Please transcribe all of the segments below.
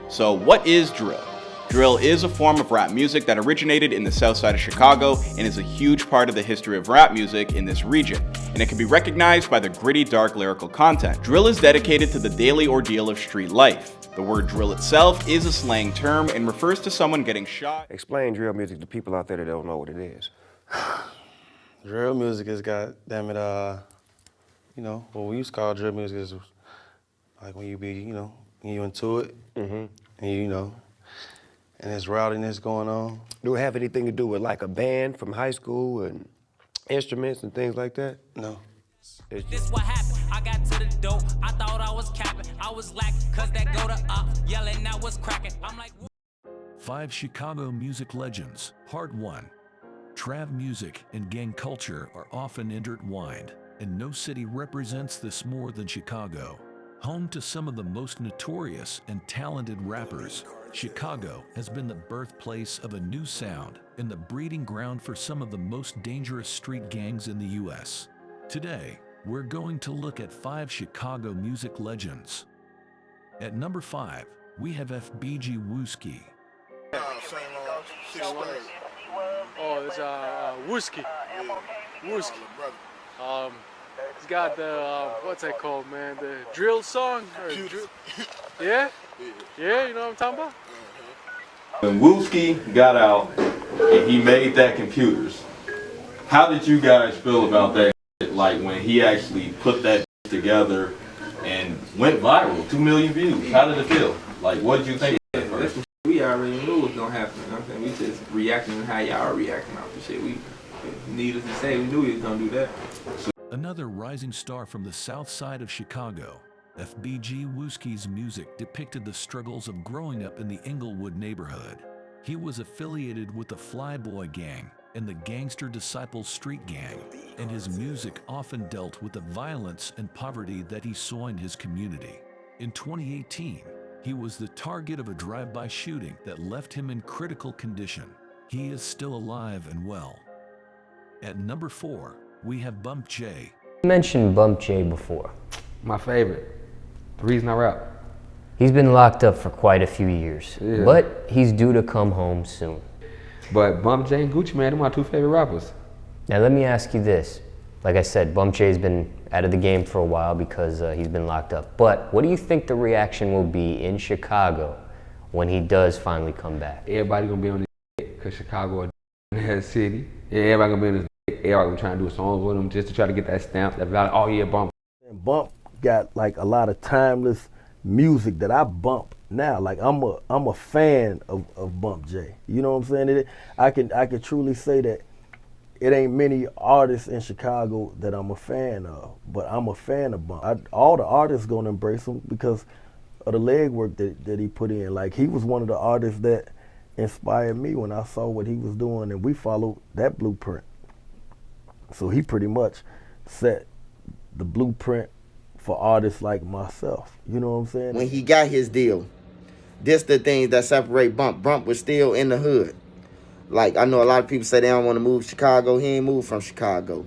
So what is drill? Drill is a form of rap music that originated in the south side of Chicago and is a huge part of the history of rap music in this region, and it can be recognized by the gritty, dark lyrical content. Drill is dedicated to the daily ordeal of street life. The word drill itself is a slang term and refers to someone getting shot. Explain drill music to people out there that don't know what it is. Drill music is, goddamn it, you know, what we used to call drill music is like when you be, you know, when you into it, and you know, and there's rowdiness going on. Do it have anything to do with like a band from high school and instruments and things like that? No. This what happened. I got to the door. I thought I was capping. I was lacking, cause that go to up, yelling I was cracking. I'm like, 5 Chicago music legends. Part 1. Trav music and gang culture are often intertwined, and no city represents this more than Chicago. Home to some of the most notorious and talented rappers, Chicago has been the birthplace of a new sound and the breeding ground for some of the most dangerous street gangs in the U.S. Today, we're going to look at 5 Chicago music legends. At number 5, we have FBG Wooski. Oh, it's Wooski. Wooski. It's got the what's that called, man? The drill song. Yeah? Yeah, you know what I'm talking about? When Wooski got out and he made that computers, how did you guys feel about that? Like when he actually put that together and went viral, 2 million views. How did it feel? Like, what did you think? We already knew what was gonna happen. You know what I'm saying? We just reacting to how y'all are reacting off the shit. We, needless to say, we knew he was gonna do that. Another rising star from the south side of Chicago, FBG Wooski's music depicted the struggles of growing up in the Inglewood neighborhood. He was affiliated with the Flyboy Gang and the Gangster Disciples Street Gang, and his music often dealt with the violence and poverty that he saw in his community. In 2018, he was the target of a drive-by shooting that left him in critical condition. He is still alive and well. At number 4, we have Bump J. You mentioned Bump J before. My favorite. The reason I rap. He's been locked up for quite a few years, but he's due to come home soon. But Bump J and Gucci Mane are my 2 favorite rappers. Now let me ask you this. Like I said, Bump J's been out of the game for a while because he's been locked up. But what do you think the reaction will be in Chicago when he does finally come back? Everybody gonna be on this because Chicago is a city. Yeah, everybody gonna be on this. Everybody gonna try to do songs with him just to try to get that stamp, that value. Oh yeah, Bump. And Bump got like a lot of timeless music that I bump now. Like I'm a fan of Bump J. You know what I'm saying? I can truly say that it ain't many artists in Chicago that I'm a fan of, but I'm a fan of Bump. All the artists gonna embrace him because of the legwork that he put in. Like he was one of the artists that inspired me when I saw what he was doing, and we followed that blueprint. So he pretty much set the blueprint for artists like myself. You know what I'm saying? When he got his deal, this the things that separate Bump. Bump was still in the hood. Like, I know a lot of people say they don't want to move to Chicago. He ain't moved from Chicago.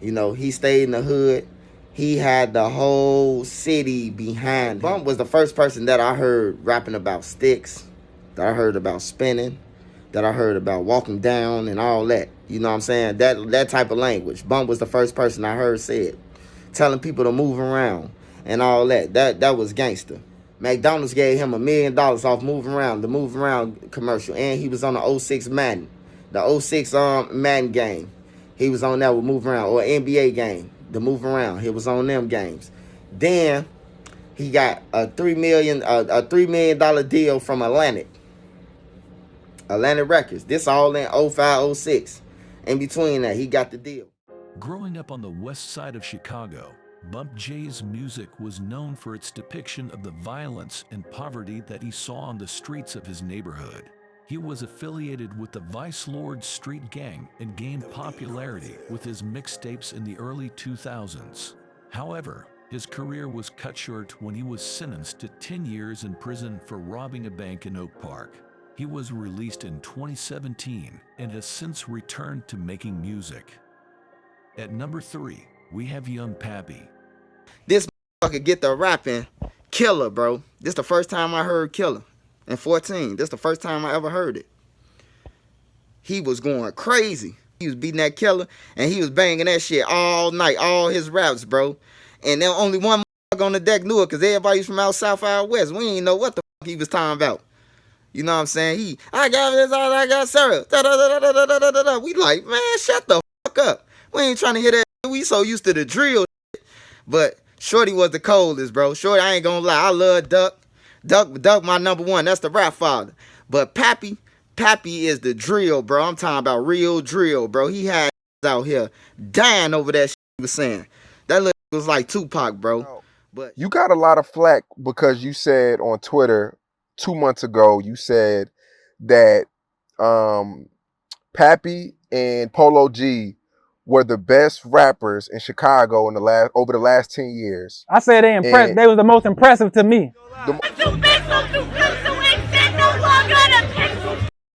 You know, he stayed in the hood. He had the whole city behind him. Bump was the first person that I heard rapping about sticks, that I heard about spinning, that I heard about walking down and all that. You know what I'm saying? That type of language. Bump was the first person I heard say it. Telling people to move around and all that. That was gangster. McDonald's gave him $1 million off moving around, the move around commercial. And he was on the 06 Madden. The 06 Madden game. He was on that with move around. Or NBA game, the move around. He was on them games. Then he got a $3 million deal from Atlantic Records. This all in 05, 06. In between that, he got the deal. Growing up on the west side of Chicago, Bump J's music was known for its depiction of the violence and poverty that he saw on the streets of his neighborhood. He was affiliated with the Vice Lords Street Gang and gained popularity with his mixtapes in the early 2000s. However, his career was cut short when he was sentenced to 10 years in prison for robbing a bank in Oak Park. He was released in 2017 and has since returned to making music. At number 3, we have Young Pappy. This motherfucker get the rapping killer, bro. This the first time I heard killer. and 14. That's the first time I ever heard it. He was going crazy. He was beating that killer, and he was banging that shit all night, all his raps, bro. And then only one on the deck knew it, because everybody's from out south, out west. We didn't know what the fuck he was talking about. You know what I'm saying? I got this, I got syrup. We like, man, shut the fuck up. We ain't trying to hear that. We so used to the drill shit. But Shorty was the coldest, bro. Shorty, I ain't gonna lie. I love Duck. Duck my number one. That's the rap father. But Pappy is the drill, bro. I'm talking about real drill, bro. He had out here dying over that shit he was saying. That little was like Tupac, bro. But you got a lot of flack because you said on Twitter 2 months ago, you said that Pappy and Polo G were the best rappers in Chicago over the last 10 years. I said they impressed. They was the most impressive to me.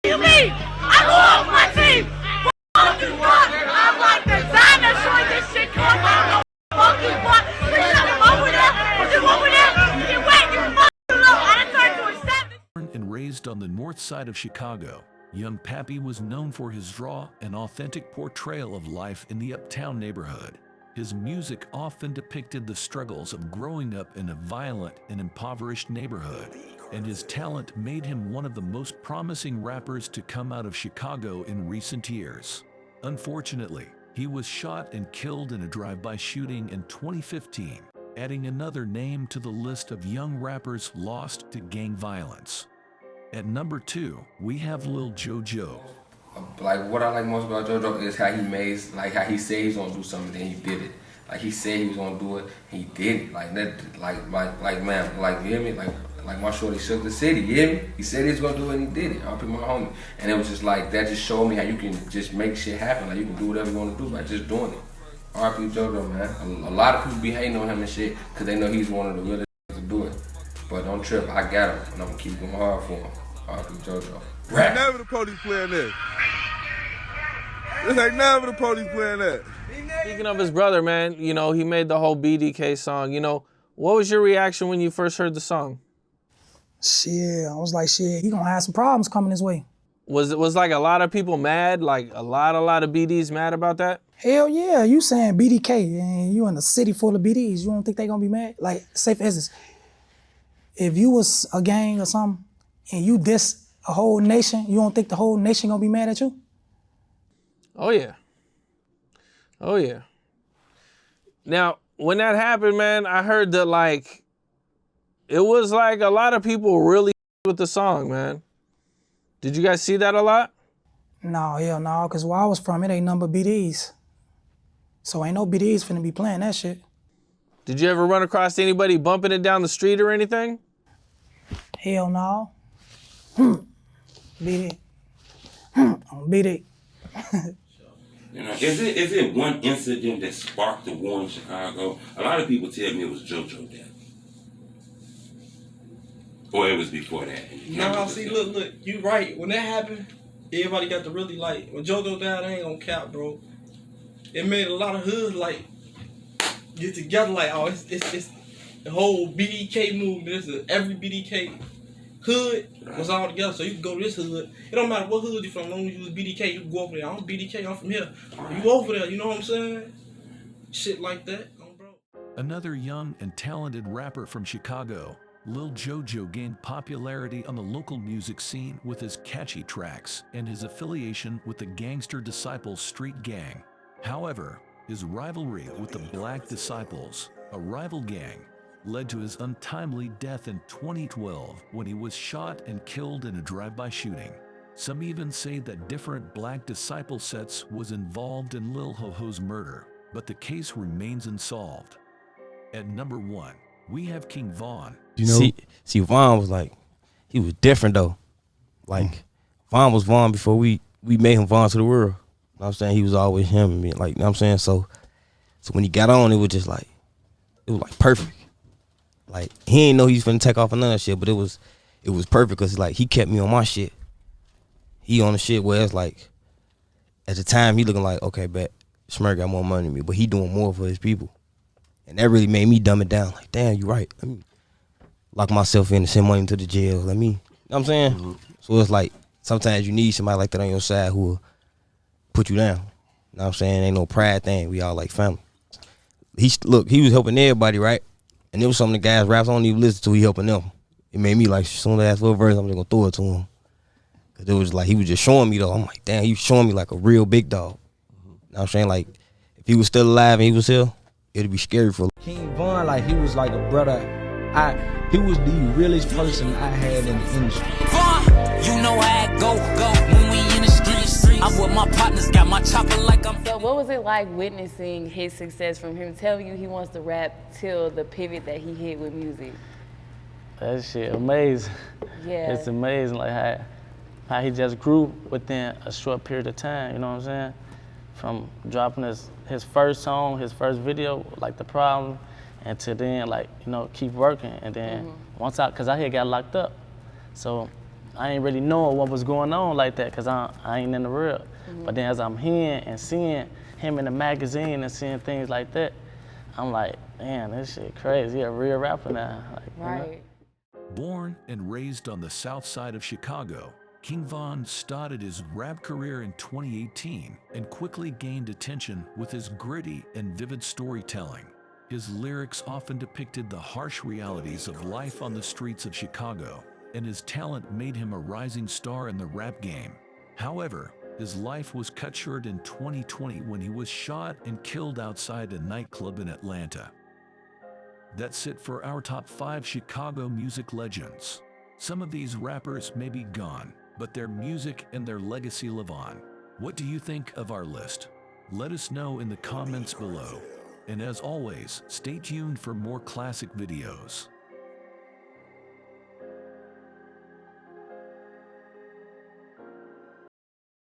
You mean? I love my team. I'm like designer showing this shit cause I don't know what you want. Over there, you over there, you wait, you fucking low. I done turned to a 7. Born and raised on the north side of Chicago, young Pappy was known for his raw and authentic portrayal of life in the uptown neighborhood. His music often depicted the struggles of growing up in a violent and impoverished neighborhood, and his talent made him one of the most promising rappers to come out of Chicago in recent years. Unfortunately, he was shot and killed in a drive-by shooting in 2015, adding another name to the list of young rappers lost to gang violence. At number 2, we have Lil JoJo. Like, what I like most about JoJo is how he made, like, how he said he was gonna do something, then he did it. Like, he said he was gonna do it, he did it. Like, that, man, like, you hear me? Like my shorty shook the city, you hear me? He said he was gonna do it and he did it. I'll pick my homie. And it was just like, that just showed me how you can just make shit happen. Like, you can do whatever you wanna do by just doing it. R.I.P. JoJo, man. A lot of people be hating on him and shit, because they know he's one of the realest to do it. But don't trip, I got him, and I'm gonna keep going hard for him. R.I.P. JoJo. Ain't never the police playing that. This ain't never the police playing that. Speaking of his brother, man, you know, he made the whole BDK song. You know, what was your reaction when you first heard the song? Shit, I was like, shit, he gonna have some problems coming his way. Was like a lot of people mad? Like a lot of BDs mad about that? Hell yeah, you saying BDK and you in a city full of BDs, you don't think they gonna be mad? Like, say for instance, if you was a gang or something and you diss a whole nation, you don't think the whole nation gonna be mad at you? Oh yeah. Oh yeah. Now, when that happened, man, I heard that like, it was like a lot of people really with the song, man. Did you guys see that a lot? No, hell no, because where I was from, it ain't nothing but BDs. So ain't no BDs finna be playing that shit. Did you ever run across anybody bumping it down the street or anything? Hell no. BD. BD. You know, is it one incident that sparked the war in Chicago? A lot of people tell me it was JoJo death. Or it was before that. No, see, look, you right. When that happened, everybody got to really like, when JoJo died, I ain't gonna cap, bro. It made a lot of hoods like get together, like, oh, it's the whole BDK movement. Every BDK hood was all together, so you can go to this hood. It don't matter what hood you from, as long as you was BDK, you can go over there. I'm BDK, I'm from here. You over there, you know what I'm saying? Shit like that. Another young and talented rapper from Chicago, Lil JoJo gained popularity on the local music scene with his catchy tracks and his affiliation with the Gangster Disciples street gang. However, his rivalry with the Black Disciples, a rival gang, led to his untimely death in 2012 when he was shot and killed in a drive-by shooting. Some even say that different Black Disciple sets was involved in Lil Ho-Ho's murder, but the case remains unsolved. At number 1, we have King Von. You know? See, Von was like, he was different though. Like, Von was Von before we made him Von to the world. You know what I'm saying? He was always him and me, like, you know what I'm saying? So when he got on, it was just like, it was like perfect. Like, he ain't know he was finna take off another shit, but it was perfect because like he kept me on my shit. He on the shit where it's like, at the time he looking like, okay, bet Smirk got more money than me, but he doing more for his people. And that really made me dumb it down. Like, damn, you right. Let me lock myself in and send money to the jail. Let me know what I'm saying? So it's like sometimes you need somebody like that on your side who will put you down. You know what I'm saying? Ain't no pride thing. We all like family. He was helping everybody, right? And there was some of the guys raps I don't even listen to, he helping them. It made me like, as soon as I ask for a verse, I'm just gonna throw it to him. Cause it was like, he was just showing me though. I'm like, damn, he was showing me like a real big dog. You know what I'm saying? Like, if he was still alive and he was here, it'd be scary for King Von, like he was like a brother. He was the realest person I had in the industry. You know how it go when we in the streets. I'm with my partners, got my chopper like I'm. So what was it like witnessing his success, from him telling you he wants to rap till the pivot that he hit with music? That shit amazing. Yeah. It's amazing like how he just grew within a short period of time, you know what I'm saying? From dropping his first song, his first video, like The Problem, and to then like, you know, keep working. And then once cause I had got locked up. So I ain't really knowing what was going on like that, cause I ain't in the real. But then as I'm hearing and seeing him in the magazine and seeing things like that, I'm like, man, this shit crazy. He a real rapper now. Like, right. You know? Born and raised on the south side of Chicago, King Von started his rap career in 2018 and quickly gained attention with his gritty and vivid storytelling. His lyrics often depicted the harsh realities of life on the streets of Chicago, and his talent made him a rising star in the rap game. However, his life was cut short in 2020 when he was shot and killed outside a nightclub in Atlanta. That's it for our top 5 Chicago music legends. Some of these rappers may be gone, but their music and their legacy live on. What do you think of our list? Let us know in the comments below. And as always, stay tuned for more classic videos.